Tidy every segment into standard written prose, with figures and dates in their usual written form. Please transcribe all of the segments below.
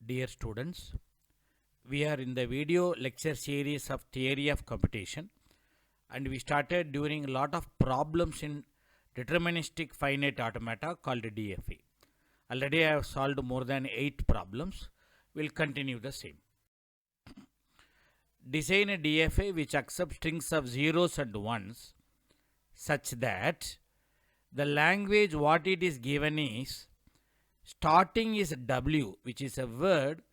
Dear students, we are in the video lecture series of theory of computation, and we started doing a lot of problems in deterministic finite automata called DFA. Already I have solved more than 8 problems. We'll continue the same. Design a DFA which accepts strings of zeros and ones such that the language what it is given is starting is W, which is a word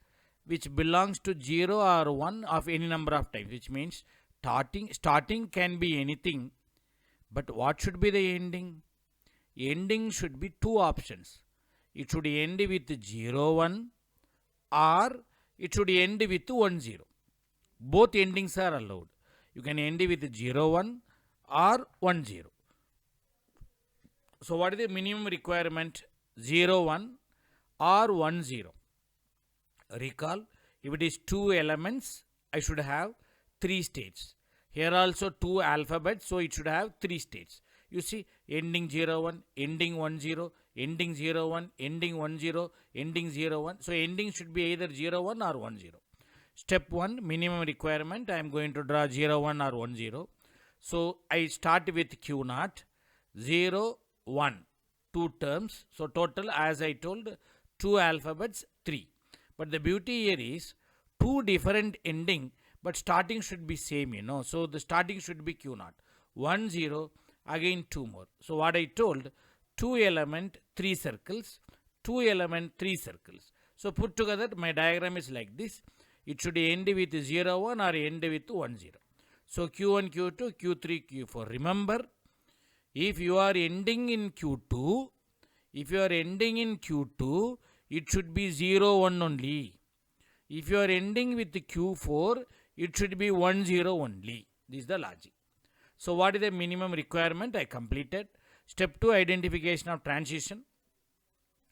which belongs to 0 or 1 of any number of times, which means starting can be anything, but what should be the ending? Ending should be two options. It should end with 0 1 or it should end with 1 0. Both endings are allowed. You can end with 0 1 or 1 0. So what is the minimum requirement? 0 1 or 1 0. Recall, if it is 2 elements, I should have 3 states. Here also 2 alphabets, so it should have 3 states. You see, ending 0 1, ending 1 0, ending 0 1, ending 1 0, ending 0 1. So ending should be either 0 1 or 1 0. Step 1, minimum requirement, I am going to draw 0 1 or 1 0. So I start with Q naught, 0 1, 2 terms. So total, as I told, 2 alphabets, 3. But the beauty here is 2 different ending, but starting should be same, So the starting should be Q naught. 1 0, again 2 more. So what I told, 2 element, 3 circles, 2 element, 3 circles. So put together, my diagram is like this. It should end with 0 1 or end with 1 0. So Q1, Q2, Q3, Q4. Remember, if you are ending in Q2, it should be 0 1 only. If you are ending with Q4, it should be 1 0 only. This is the logic. So what is the minimum requirement? I completed. Step 2, identification of transition.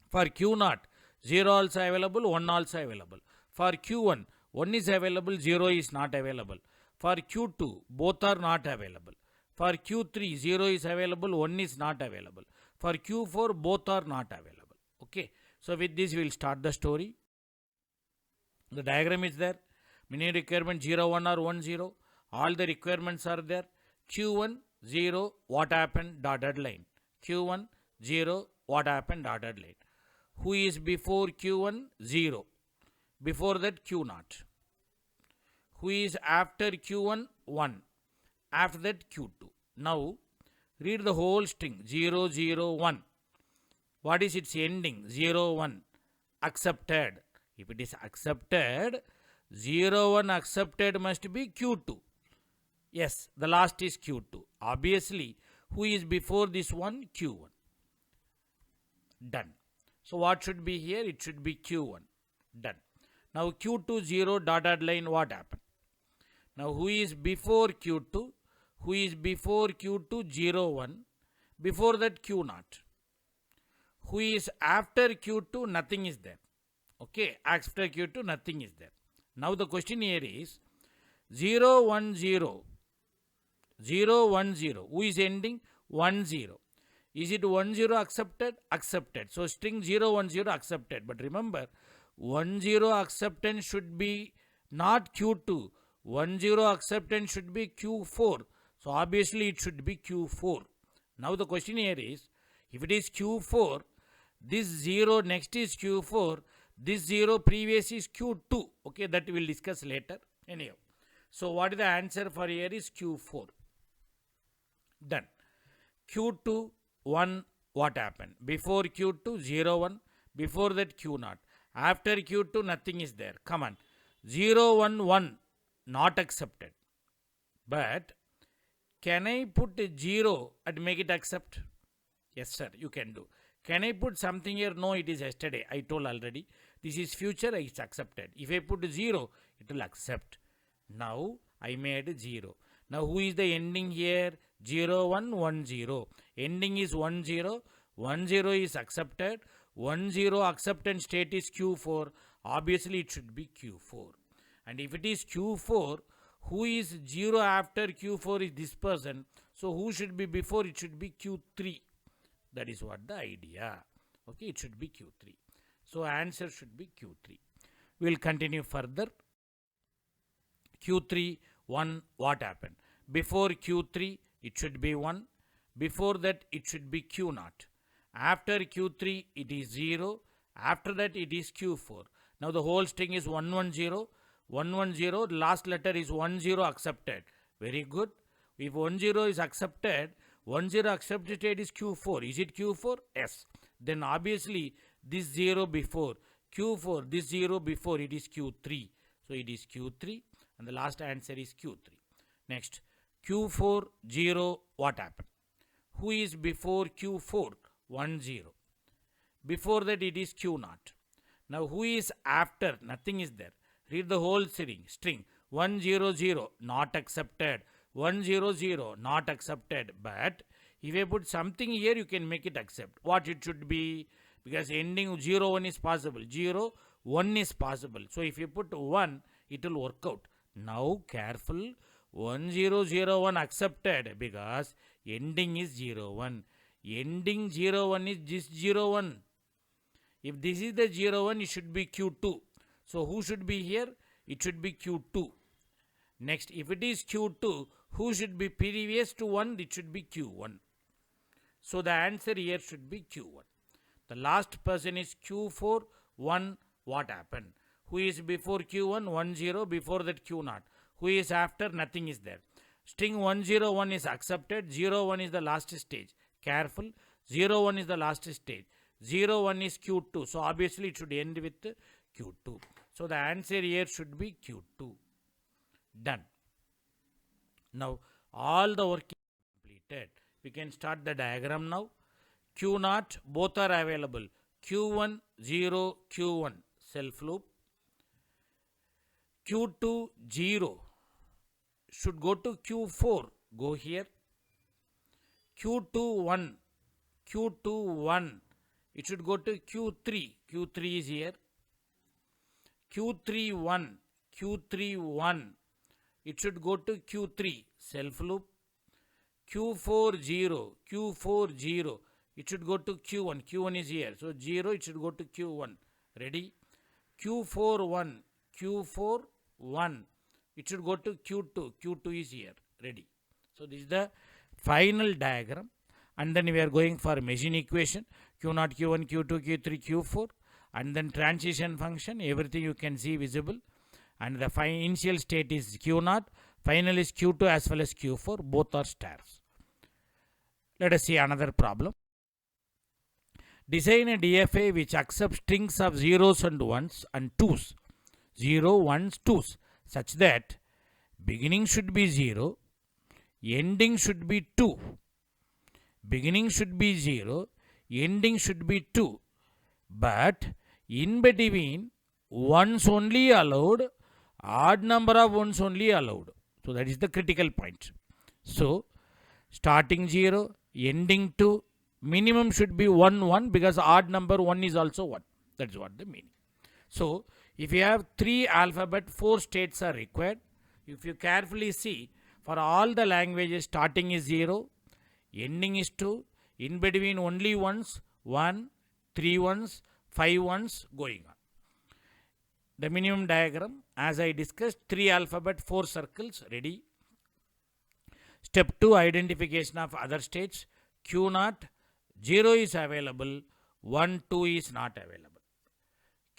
For Q0, 0 also available, 1 also available. For Q1, 1 is available, 0 is not available. For Q2, both are not available. For Q3, 0 is available, 1 is not available. For Q4, both are not available. Okay. So with this, we will start the story. The diagram is there. Minimum requirement 0, 1 or 1, 0. All the requirements are there. Q1, 0, what happened? Dotted line. Q1, 0, what happened? Dotted line. Who is before Q1? 0. Before that, Q0. Who is after Q1? 1. After that, Q2. Now, read the whole string. 0, 0, 1. What is its ending? 0, 1. Accepted. If it is accepted, 0, 1 accepted must be Q2. Yes, the last is Q2. Obviously, who is before this one? Q1. Done. So what should be here? It should be Q1. Done. Now Q2 0 dotted line, what happened? Now who is before Q2? Who is before Q2? 0 1. Before that, Q0. Who is after Q2? Nothing is there. Okay, after Q2 nothing is there. Now the question here is 0 1 0. 0 1 0. Who is ending? 1 0. Is it 1 0 accepted? Accepted. So string 0 1 0 accepted. But remember, 1 0 acceptance should be not Q2. 1 0 acceptance should be Q4. So obviously it should be Q4. Now the question here is, if it is Q4, this 0 next is Q4, this 0 previous is Q2. Okay, that we will discuss later. Anyhow, so what is the answer for here is Q4. Done. Q2, 1, what happened? Before Q2, 0 1. Before that, Q0. After Q2, nothing is there. Come on. 0 1 1, not accepted. But can I put 0 and make it accept? Yes, sir, you can do. Can I put something here? No, it is yesterday. I told already. This is future, it's accepted. If I put 0, it will accept. Now, I made 0. Now, who is the ending here? 0 1 1 0. Ending is 1 0. 1 0 is accepted. 1 0 acceptance state is Q4. Obviously, it should be Q4. And if it is Q4, who is 0 after Q4 is this person. So, who should be before? It should be Q3. That is what the idea. Okay, it should be Q3. So answer should be Q3. We will continue further. Q3, 1, what happened? Before Q3, it should be 1. Before that, it should be Q0. After Q3, it is 0. After that, it is Q4. Now the whole string is 110. 110, last letter is 10 accepted. Very good. If 10 is accepted, 10 accepted state is Q4. Is it Q4? Yes. Then obviously this 0 before Q4, this 0 before, it is Q3. So it is Q3 and the last answer is Q3. Next, Q4, 0, what happened? Who is before Q4? 10. Before that it is Q0. Now who is after? Nothing is there. Read the whole string. 100, not accepted. 100, not accepted. But if I put something here, you can make it accept. What it should be? Because ending 0, 1 is possible. 0, 1 is possible. So if you put 1, it will work out. Now careful. 1001 accepted because ending is 01. Ending 01 is this 01. If this is the 01, it should be Q2. So who should be here? It should be Q2. Next, if it is Q2, who should be previous to 1? It should be Q1. So the answer here should be Q1. The last person is Q4, 1. What happened? Who is before Q1? 10. Before that Q0. Who is after? Nothing is there. String 101 is accepted. 01 is the last stage. Careful. 01 is the last stage. 01 is Q2. So obviously it should end with Q2. So the answer here should be Q2. Done. Now all the work is completed. We can start the diagram now. Q0, both are available. Q1, 0, Q1, self loop. Q2, 0 should go to Q4. Go here. Q2, 1. Q2, 1. It should go to Q3. Q3 is here. Q3, 1. Q3, 1. It should go to Q3. Self loop. Q4, 0. Q4, 0. It should go to Q1. Q1 is here. So 0, it should go to Q1. Ready? Q4, 1. Q4, 1. It should go to Q2. Q2 is here. Ready? So this is the final diagram. And then we are going for machine equation. Q0, Q1, Q2, Q3, Q4. And then transition function. Everything you can see visible. And the initial state is Q0. Final is Q2 as well as Q4. Both are stars. Let us see another problem. Design a DFA which accepts strings of zeros and ones and twos. 0, 1s, 2s. Such that beginning should be 0. Ending should be 2. Beginning should be 0. Ending should be 2. But in between, ones only allowed. Odd number of ones only allowed. So that is the critical point. So starting 0, ending 2, minimum should be 1, 1 because odd number 1 is also 1. That is what the meaning. So if you have 3 alphabet, 4 states are required. If you carefully see, for all the languages, starting is 0, ending is 2, in between only ones, 1, 3 ones, 5 ones going on. The minimum diagram, as I discussed, 3 alphabet, 4 circles, ready. Step 2, identification of other states. Q0, 0 is available, 1, 2 is not available.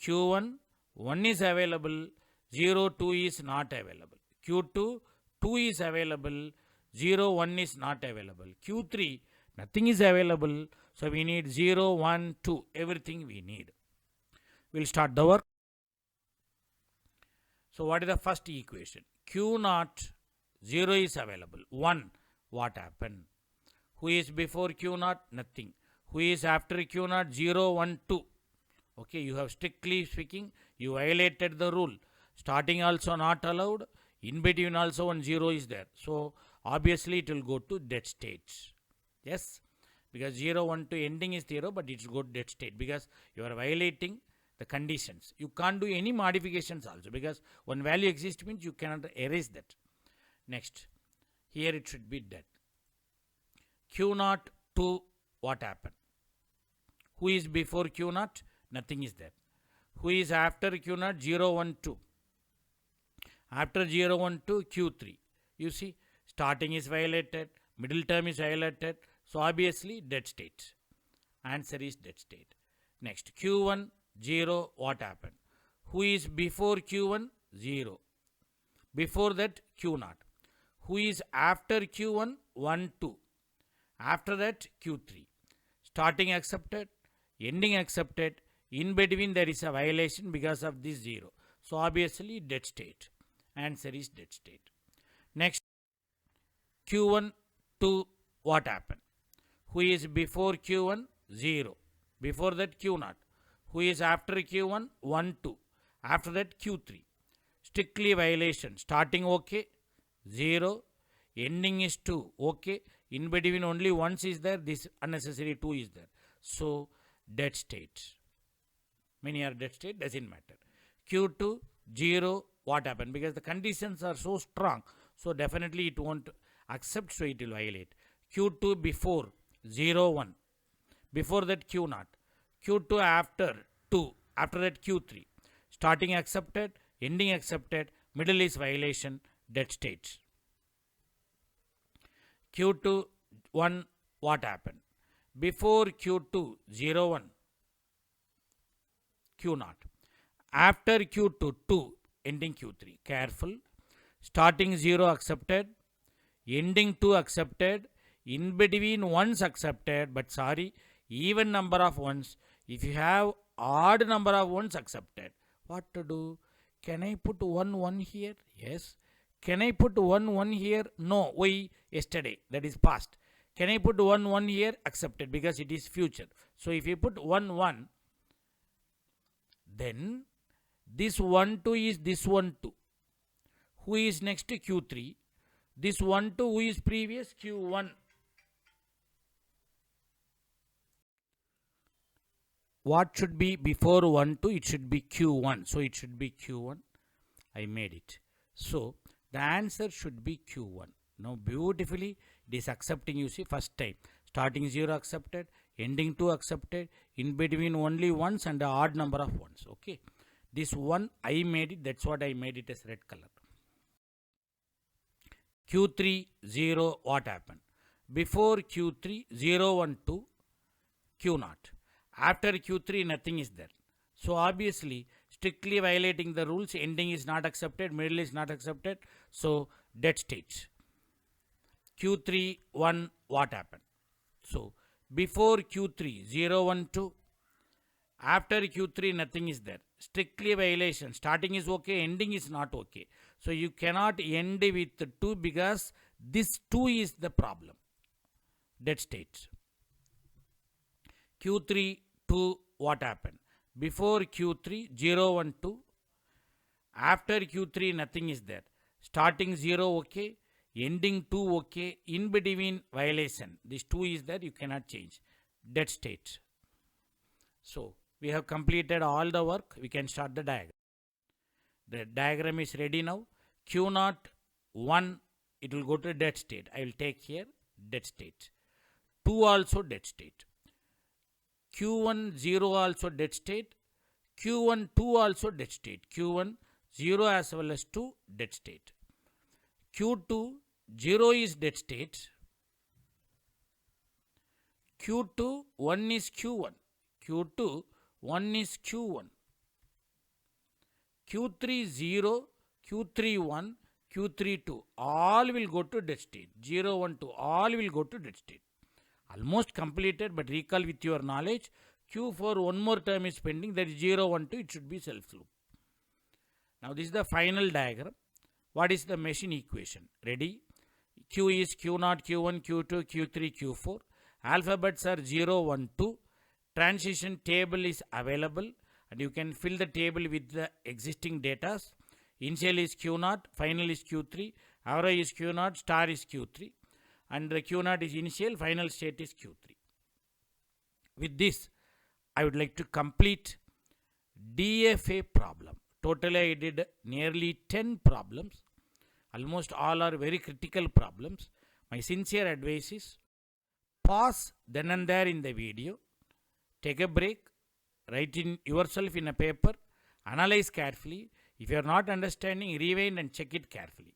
Q1, 1 is available, 0, 2 is not available. Q2, 2 is available, 0, 1 is not available. Q3, nothing is available, so we need 0, 1, 2, everything we need. We'll start the work. So what is the first equation? Q0, 0 is available. 1, what happened? Who is before Q0? Nothing. Who is after Q0? 0, 1, 2. Okay, you have strictly speaking, you violated the rule. Starting also not allowed. In between also 1, 0 is there. So obviously it will go to dead state. Yes, because 0, 1, 2 ending is 0, but it will go to dead state because you are violating the conditions. You can't do any modifications also because one value exists means you cannot erase that. Next, here it should be dead. Q0, 2, what happened? Who is before Q0? Nothing is there. who is after Q0, 0, 1, 2. After 0, 1, 2, Q3. You see, starting is violated, middle term is violated. So obviously dead state. Answer is dead state. Next, Q1, 0, what happened? Who is before Q1? 0. Before that, Q0. Who is after Q1? 1, 2. After that, Q3. Starting accepted, ending accepted. In between there is a violation because of this 0. So obviously dead state. Answer is dead state. Next, Q1, 2, what happened? Who is before Q1? 0. Before that, Q0. Who is after Q1? 1, 2. After that, Q3. Strictly violation. Starting okay, 0. Ending is 2, okay. In between only once is there, this unnecessary 2 is there. So, dead state. Many are dead state, doesn't matter. Q2, 0, what happened? Because the conditions are so strong, so definitely it won't accept, so it will violate. Q2 before, 0, 1. Before that, Q0. Q2 after, 2. After that, Q3. Starting accepted, ending accepted, middle is violation, dead state. Q2, 1, what happened? Before Q2, 0, 1. Q0. After Q2, 2. Ending Q3. Careful. Starting 0 accepted, ending 2 accepted, in between ones accepted, but sorry, even number of ones. If you have odd number of ones accepted, what to do? Can I put 1, 1 here? Yes. Can I put 1, 1 here? No. Why? Yesterday. That is past. Can I put 1, 1 here? Accepted, because it is future. So if you put 1, 1, then this 1, 2 is this 1, 2. Who is next to Q3? This 1, 2, who is previous? Q1. What should be before 1, 2? It should be Q1. So it should be Q1. I made it. So the answer should be Q1. Now beautifully it is accepting, you see, first time. Starting 0 accepted, ending 2 accepted, in between only ones and the odd number of ones. Okay. This one I made it, that's what I made it as red color. Q3, 0, what happened? Before Q3, 0, 1, 2, Q0. After Q3, nothing is there. So obviously, strictly violating the rules, ending is not accepted, middle is not accepted. So dead state. Q3, 1, what happened? So before Q3, 0, 1, 2. After Q3, nothing is there. Strictly violation. Starting is okay, ending is not okay. So you cannot end with 2 because this 2 is the problem. Dead state. Q3, 2, what happened? Before Q3, 0, 1, 2. After Q3, nothing is there. Starting 0, okay. Ending 2, okay. In between violation. This 2 is there, you cannot change. Dead state. So, we have completed all the work. We can start the diagram. The diagram is ready now. Q0, 1, it will go to dead state. I will take here dead state. 2 also dead state. Q1, 0 also dead state. Q1, 2 also dead state. Q1, 0 as well as 2 dead state. Q2, 0 is dead state. Q2, 1 is Q1. Q2, 1 is Q1. Q3, 0, Q3, 1, Q3, 2. All will go to dead state. 0, 1, 2. All will go to dead state. Almost completed, but recall with your knowledge. Q4, one more term is pending. That is 0, 1, 2. It should be self-loop. Now this is the final diagram. What is the machine equation? Ready? Q is Q0, Q1, Q2, Q3, Q4. Alphabets are 0, 1, 2. Transition table is available and you can fill the table with the existing data. Initial is Q0, final is Q3, average is Q0, star is Q3, and the Q0 is initial, final state is Q3. With this, I would like to complete DFA problem. Totally, I did nearly 10 problems. Almost all are very critical problems. My sincere advice is pause then and there in the video, take a break, write in yourself in a paper, Analyze carefully. If you are not understanding, rewind and check it carefully.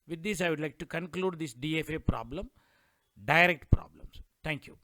With this, I would like to conclude this DFA problem, direct problems. Thank you.